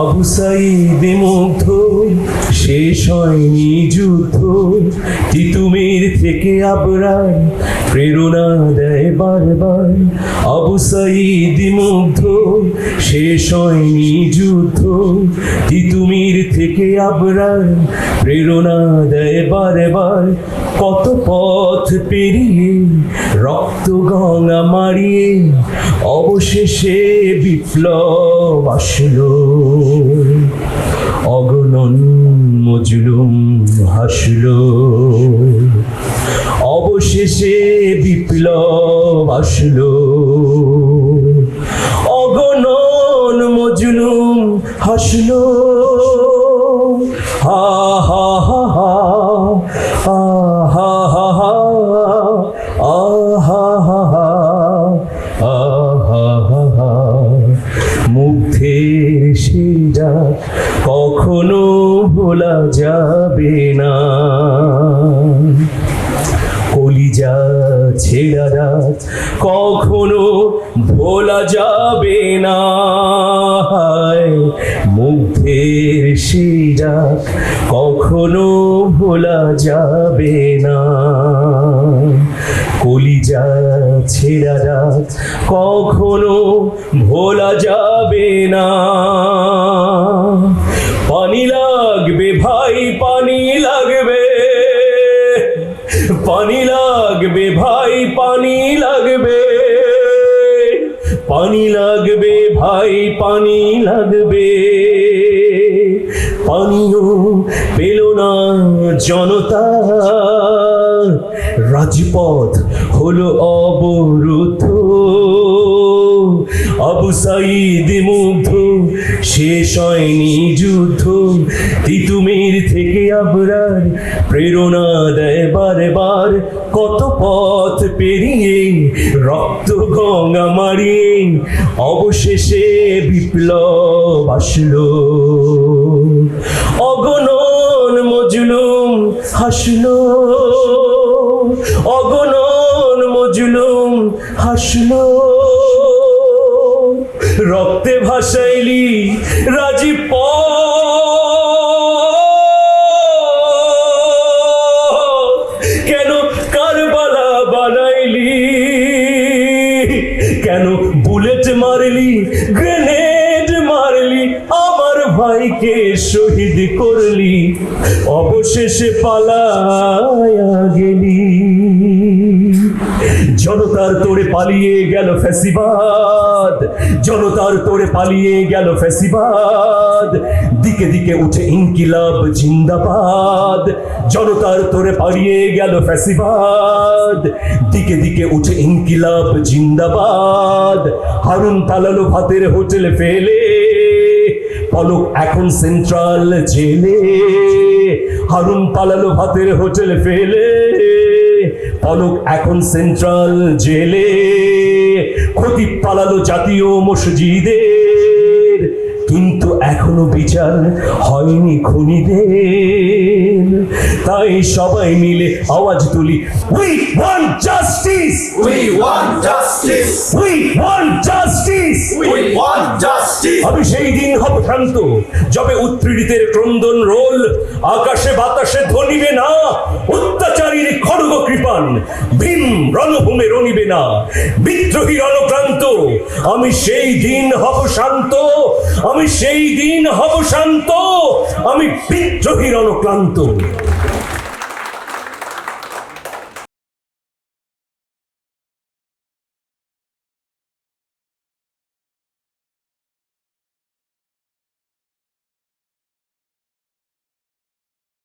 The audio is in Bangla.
আবু সাঈদ মুগ্ধ, শেষ হয়নি যুদ্ধ, তিতুমির থেকে আবরার প্রেরণা দেয় বারবার। আবু সাঈদ মুগ্ধ, শেষ হয়নি যুদ্ধ, তিতুমির থেকে আবরার প্রেরণা দেয় বারবার। কত পথ পেরিয়ে রক্ত গঙ্গা মারিয়ে অবশেষে বিপ্লব আসলো। অগণন মজলুম হাসলো, অবশেষে বিপ্লব আসলো। অগণন মজলুম হাসলো। হা হা হা হা হা হা হা হা হা হা। মুগ্ধের সেই ডাক কখনো ভোলা যাবে না। কলিজা ছেঁড়া রাত কখনো ভোলা যাবে না। মুগ্ধের সেই ডাক কখনো ভোলা যাবে না। কলিজা ছেঁড়া রাত কখনো ভোলা যাবে না। পানি লাগবে ভাই, পানি লাগবে, পানি লাগবে ভাই, পানি লাগবে, পানি লাগবে ভাই, পানি লাগবে। পানিও পেল না জনতা, রাজপথ হলো অবরুদ্ধ। আবু সাঈদ মুগ্ধ, শেষ হয়নি যুদ্ধ, তিতুমির থেকে আবরার প্রেরণা দেয় বারবার। কত পথ পেরিয়ে রক্ত গঙ্গা মারিয়ে অবশেষে বিপ্লব আসলো। অগণন মজলুম হাসলো, অগণন মজলুম হাসলো। রক্তে ভাসাইলি রাজপথ, কেন কারবালা বানাইলি, কেন বুলেট মারলি, গ্রেনেড মারলি, আমার ভাইকে শহীদ করলি, অবশেষে পালায়া গেলি। জনতার তোড়ে পালিয়ে গেল ফ্যাসিবাদ, জনতার তোড়ে পালিয়ে গেল ফ্যাসিবাদ। দিকে দিকে উঠে ইনকিলাব জিন্দাবাদ। জনতার তোড়ে পালিয়ে গেল ফ্যাসিবাদ, দিকে দিকে উঠে ইনকিলাব জিন্দাবাদ। হারুন পালালো ভাতের হোটেলে ফেলে, পলক এখন সেন্ট্রাল জেলে। হারুন পালালো ভাতের হোটেলে ফেলে, পলক এখন সেন্ট্রাল জেলে। খতিব পালালো জাতীয় মসজিদের, কিন্তু এখনো বিচার হয়নি খুনিদের। তাই সবাই মিলে আওয়াজ তুলি, we want justice, We want justice. We want justice. We want justice. আমি সেই দিন হব শান্ত, যবে উৎপীড়িতের ক্রন্দন রোল আকাশে বাতাসে ধ্বনিবে না। অত্যাচারীর খড়গ কৃপান ভীম রণভূমে রণিবে না। বিদ্রোহী রণক্রান্ত, আমি সেই দিন হব শান্ত, আমি সেই দিন হব শান্ত, আমি বিদ্রোহী রণক্লান্ত।